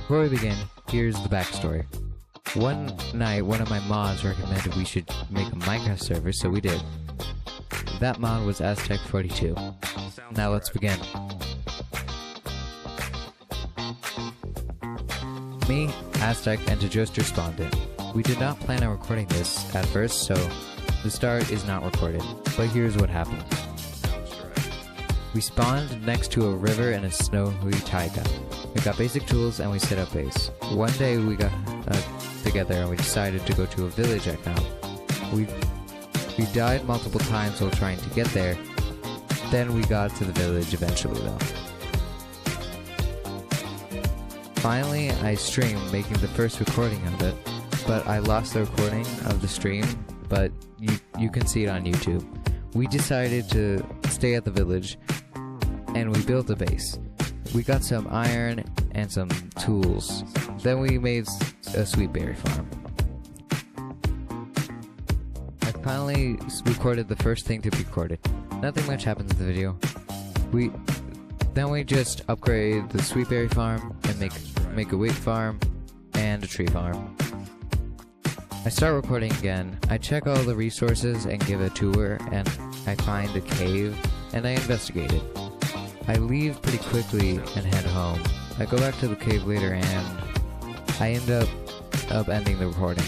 Before we begin, here's the backstory. One night, one of my mods recommended we should make a Minecraft server, so we did. That mod was Aztec42. Now let's begin. Me, Aztec, and Tajoster spawned in. We did not plan on recording this at first, so the start is not recorded. But here's what happened. We spawned next to a river in a snowy taiga. We got basic tools and we set up base. One day we got together and we decided to go to a village I found. We died multiple times while trying to get there. Then we got to the village eventually though. Finally, I streamed making the first recording of it, but I lost the recording of the stream, but you can see it on YouTube. We decided to stay at the village and we built a base. We got some iron and some tools. Then we made a sweet berry farm. I finally recorded the first thing to be recorded. Nothing much happens in the video. Then we just upgrade the sweet berry farm and make a wheat farm and a tree farm. I start recording again. I check all the resources and give a tour, and I find a cave and I investigate it. I leave pretty quickly and head home. I go back to the cave later and I end up ending the recording.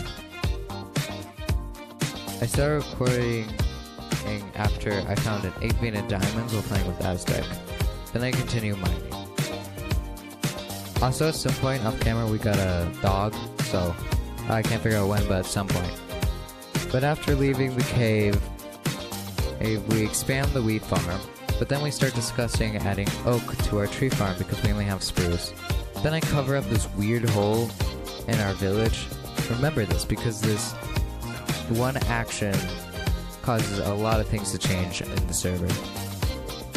I started recording after I found an 8 vein of diamonds while playing with Aztec. Then I continue mining. Also at some point off camera we got a dog, so I can't figure out when, but at some point. But after leaving the cave, we expand the wheat farm. But then we start discussing adding oak to our tree farm because we only have spruce. Then I cover up this weird hole in our village. Remember this because this one action causes a lot of things to change in the server.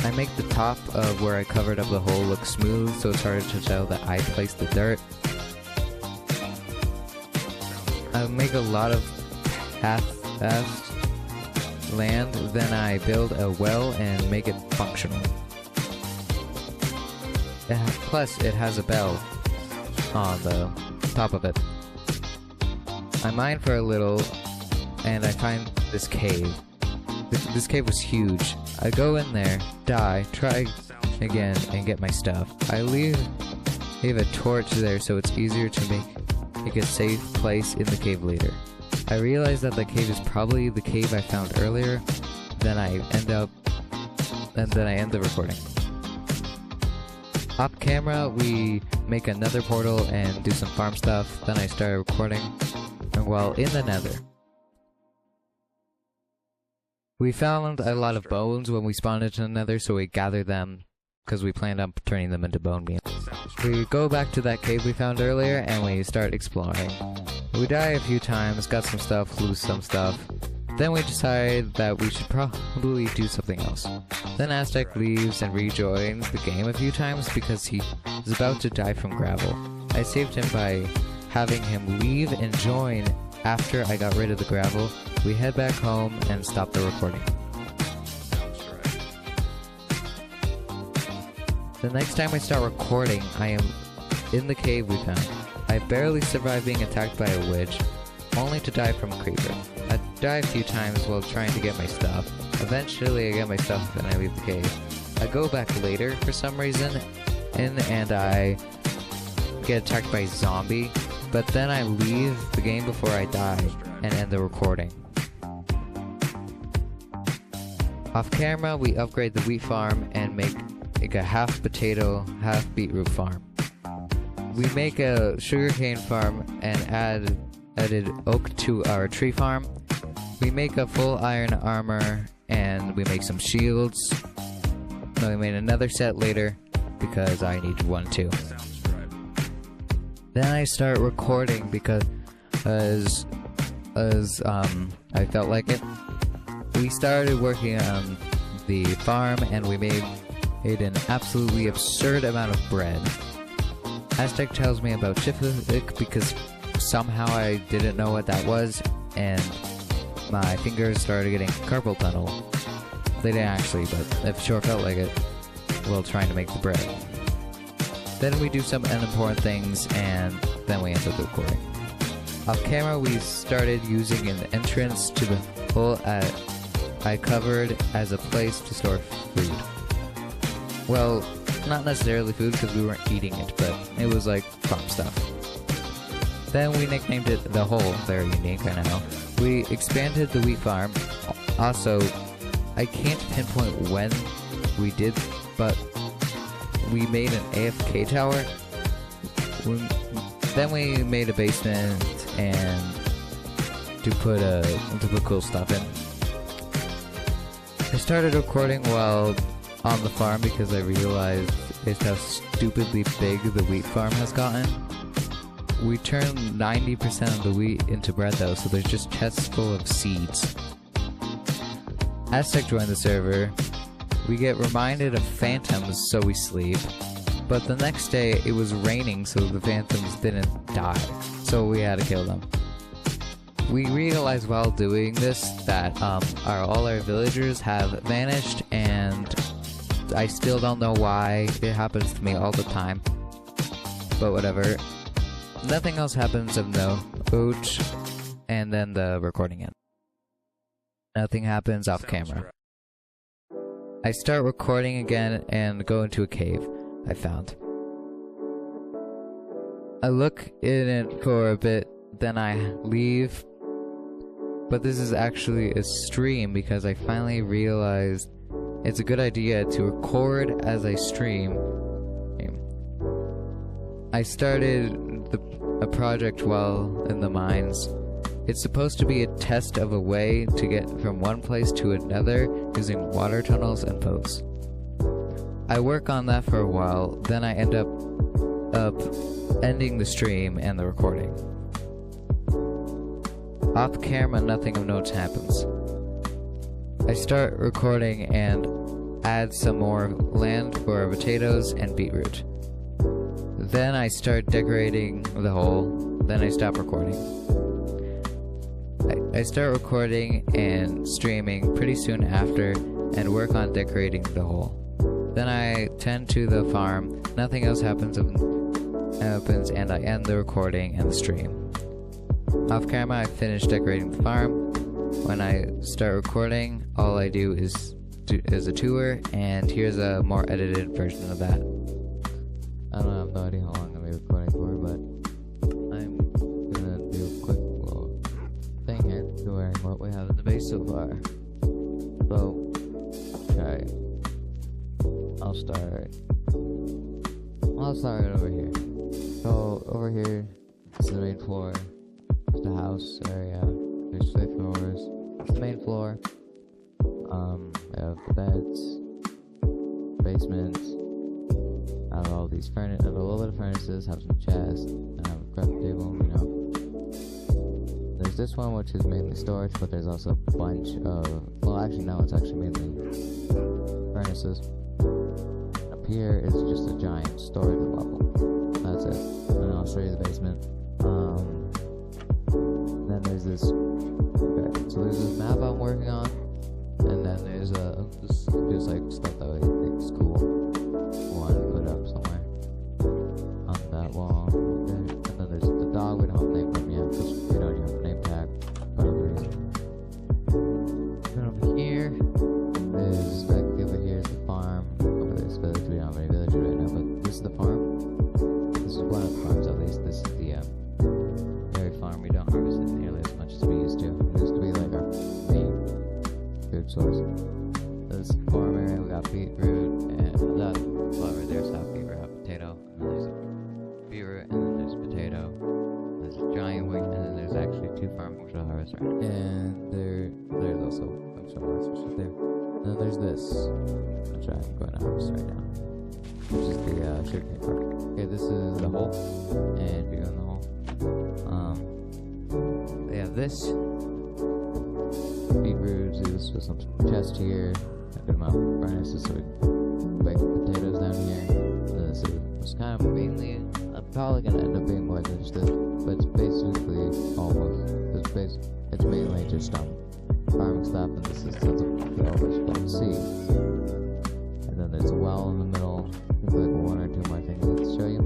I make the top of where I covered up the hole look smooth so it's harder to tell that I placed the dirt. I make a lot of half-assed land, then I build a well and make it functional. Plus, it has a bell on the top of it. I mine for a little, and I find this cave. This cave was huge. I go in there, die, try again, and get my stuff. I leave a torch there so it's easier to make a safe place in the cave later. I realize that the cave is probably the cave I found earlier, then I end the recording. Off camera, we make another portal and do some farm stuff, then I start recording, and while in the nether. We found a lot of bones when we spawned into the nether, so we gathered them, because we planned on turning them into bone meal. We go back to that cave we found earlier, and we start exploring. We die a few times, got some stuff, lose some stuff. Then we decide that we should probably do something else. Then Aztec leaves and rejoins the game a few times because he is about to die from gravel. I saved him by having him leave and join after I got rid of the gravel. We head back home and stop the recording. The next time I start recording, I am in the cave we found. I barely survived being attacked by a witch, only to die from a creeper. I die a few times while trying to get my stuff. Eventually I get my stuff and I leave the cave. I go back later for some reason, and I get attacked by a zombie, but then I leave the game before I die and end the recording. Off camera, we upgrade the wheat farm and make a half potato, half beetroot farm. We make a sugarcane farm and added oak to our tree farm. We make a full iron armor and we make some shields. No, we made another set later because I needed one too. Then I start recording because I felt like it. We started working on the farm and we made an absolutely absurd amount of bread. Aztec tells me about Shiflik because somehow I didn't know what that was, and my fingers started getting carpal tunnel. They didn't actually, but it sure felt like it while trying to make the bread. Then we do some unimportant things, and then we end up recording. Off camera, we started using an entrance to the hole I covered as a place to store food. Well, not necessarily food because we weren't eating it, but it was like farm stuff. Then we nicknamed it The Hole, very unique, I know. We expanded the wheat farm. Also, I can't pinpoint when we did, but we made an AFK tower. Then we made a basement and to put cool stuff in. I started recording while on the farm because I realized just how stupidly big the wheat farm has gotten. We turned 90% of the wheat into bread though, so there's just chests full of seeds. Aztec joined the server. We get reminded of phantoms, so we sleep. But the next day it was raining, so the phantoms didn't die, so we had to kill them. We realized while doing this that all our villagers have vanished, and I still don't know why. It happens to me all the time. But whatever. Nothing else happens of note, and then the recording ends. Nothing happens off camera. I start recording again and go into a cave I found. I look in it for a bit, then I leave. But this is actually a stream because I finally realized it's a good idea to record as I stream. I started a project while in the mines. It's supposed to be a test of a way to get from one place to another using water tunnels and boats. I work on that for a while, then I end up ending the stream and the recording. Off camera, nothing of note happens. I start recording and add some more land for potatoes and beetroot. Then I start decorating the hole, then I stop recording. I start recording and streaming pretty soon after and work on decorating the hole. Then I tend to the farm, nothing else happens and I end the recording and the stream. Off camera I finish decorating the farm. When I start recording, all I do is a tour, and here's a more edited version of that. I have no idea how long I'm recording for, but I'm gonna do a quick little thing here, touring what we have in the base so far. So, okay, I'll start over here. So, over here, this is the main floor, it's the house area, there's 5 floors, it's the main floor, we have the beds, basement, I have all these I have a little bit of furnaces, have some chests, and I have a craft table, you know. There's this one which is mainly storage, but there's also a bunch of, well actually no, it's actually mainly furnaces. Up here is just a giant storage level. That's it. And I'll show you the basement. Then there's this, okay, so there's this map I'm working on, and then there's just like stuff that I think is cool. One put up somewhere on that wall. Okay. And then there's the dog. We don't have a name for him yet because we don't even have a name tag for whatever reason. Then over here is the farm. Over this village, we don't have any village right now, but this is the farm. This is one of the farms at least. This is the dairy farm. We don't harvest it nearly as much as we used to. It used to be like our main food source. This is the farm area. We got beetroot and that over there's half beetroot, half potato. And then there's beetroot, and then there's potato. There's a giant wheat, and then there's actually 2 farms which I'll harvest right now. And there's also a bunch of harvesters right there. And then there's this, which I'm going to harvest right now, which is the sugarcane farm. Okay, this is the hole, and we go in the hole. They have this beetroot, there's some chest here, a good amount of furnaces, so we bake potatoes down here. And this is kind of mainly, I'm probably going to end up being more than just this, but it's basically almost, it's mainly just farming stuff, and this is tons of oversplit seeds. And then there's a well in the middle, like 1 or 2 more things to show you.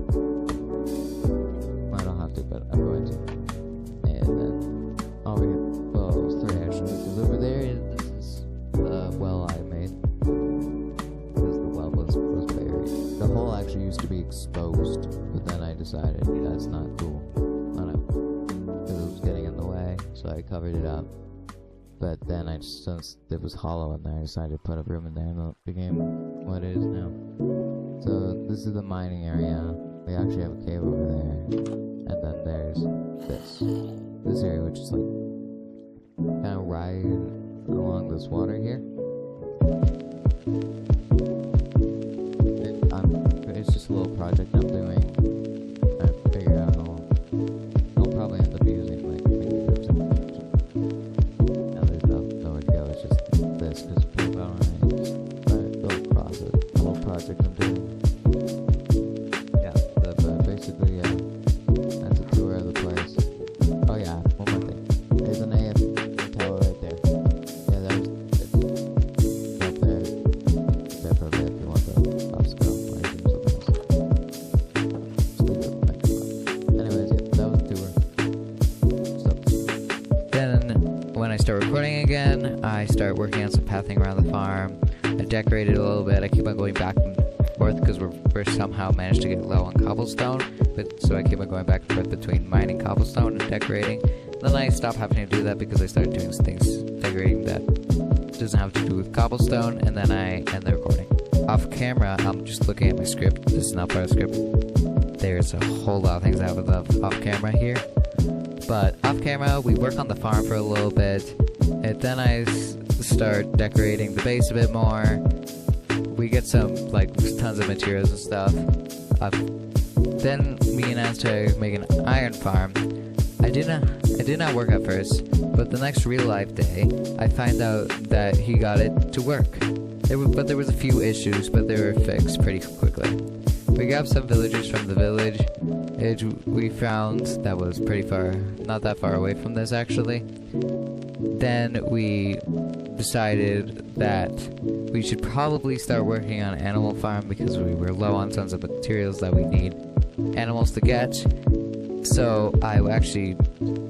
but I'm going to. And then over here, well, there's 3 actually, because over there, this is the well I made. Because the well was buried. The hole actually used to be exposed, but then I decided that's not cool. I don't know. Because it was getting in the way, so I covered it up. But then since it was hollow in there, I decided to put a room in there, and it became what it is now. So this is the mining area. We actually have a cave over there, and then there's this area, which is like kind of right along this water here. It's just a little project I'm doing. Trying to figure out I'll probably end up using like fingertips and now there's nowhere to go. It's just this because I don't go across it. A little project I'm doing. Yeah, but basically, yeah, that's a tour of the place. Oh yeah, one more thing. There's an AF tower right there. Yeah, that was it. Up there. There for a bit if you want the obstacle or anything else. Just leave it back. Anyways, yeah, that was the tour. So. Then, when I start recording again, I start working on some pathing around the farm. I decorated a little bit. I keep on going back and forth because we're somehow managed to get low on cobblestone, so I keep on going back and forth between mining cobblestone and decorating. Then I stopped having to do that because I started doing things decorating that doesn't have to do with cobblestone, and then I end the recording. Off camera, I'm just looking at my script. This is not part of the script. There's a whole lot of things I would love off camera here. But off camera, we work on the farm for a little bit, and then I start decorating the base a bit more. We get some, like, tons of materials and stuff. Then me and Aztec make an iron farm. I did not work at first, but the next real life day, I find out that he got it to work. There was a few issues, but they were fixed pretty quickly. We grabbed some villagers from the village. We found that was pretty far, not that far away from this actually. Then we decided that we should probably start working on Animal Farm because we were low on tons of materials that we need animals to get. So I actually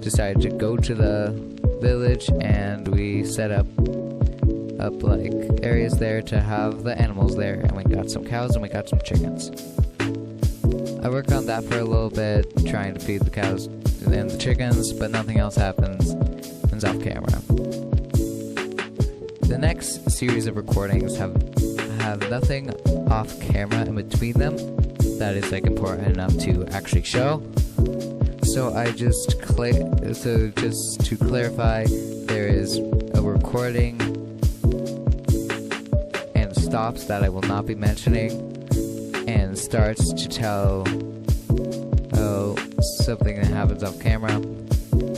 decided to go to the village and we set up like areas there to have the animals there, and we got some cows and we got some chickens. I worked on that for a little bit, trying to feed the cows and the chickens, but nothing else happens. It's off camera. The next series of recordings have nothing off camera in between them that is like important enough to actually show. So I just to clarify, there is a recording and stops that I will not be mentioning, and starts to tell something that happens off camera.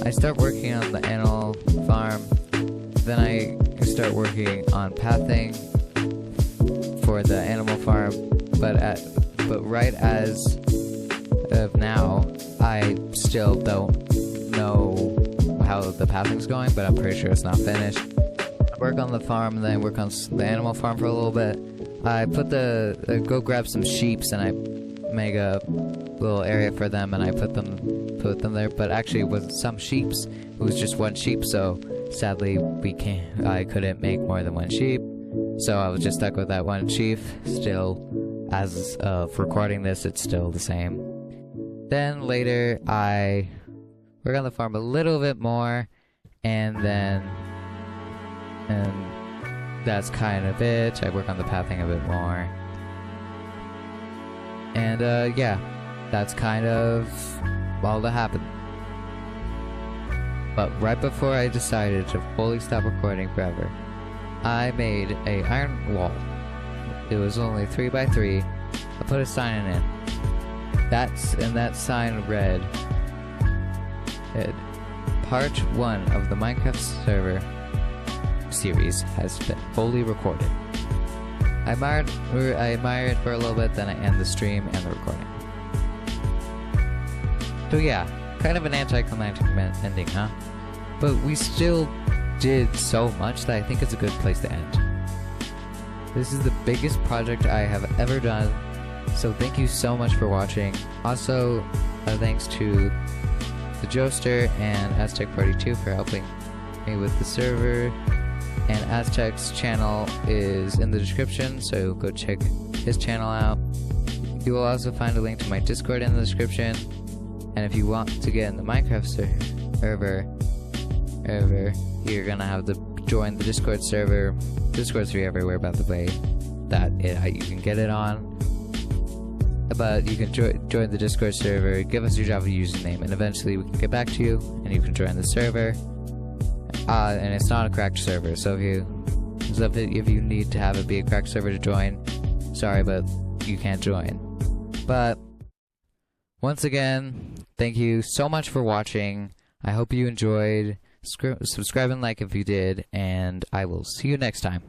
I start working on the animal farm, then I start working on pathing for the animal farm, but right as of now, I still don't know how the pathing's going, but I'm pretty sure it's not finished. I work on the farm and then I work on the animal farm for a little bit. I go grab some sheeps and I make a little area for them and I put them there, but actually it wasn't some sheeps, it was just one sheep, so sadly I couldn't make more than one sheep, so I was just stuck with that one sheep. Still, as of recording this, it's still the same. Then later I work on the farm a little bit more, and that's kind of it. I work on the pathing a bit more. And yeah, that's kind of all that happened. But right before I decided to fully stop recording forever, I made a iron wall. It was only 3 by 3. I put a sign in it. That sign read, Part 1 of the Minecraft server series has been fully recorded. I admired for a little bit, then I end the stream and the recording. So yeah, kind of an anticlimactic ending, huh? But we still did so much that I think it's a good place to end. This is the biggest project I have ever done, so thank you so much for watching. Also, thanks to the Joester and Aztec Party 2 for helping me with the server. And Aztec's channel is in the description, so go check his channel out. You will also find a link to my Discord in the description. And if you want to get in the Minecraft server, you're gonna have to join the Discord server. Discord's free everywhere, by the way, that you can get it on. But you can join the Discord server, give us your Java username, and eventually we can get back to you, and you can join the server. And it's not a cracked server, so if you need to have it be a cracked server to join, sorry, but you can't join. But once again, thank you so much for watching. I hope you enjoyed. Subscribe and like if you did, and I will see you next time.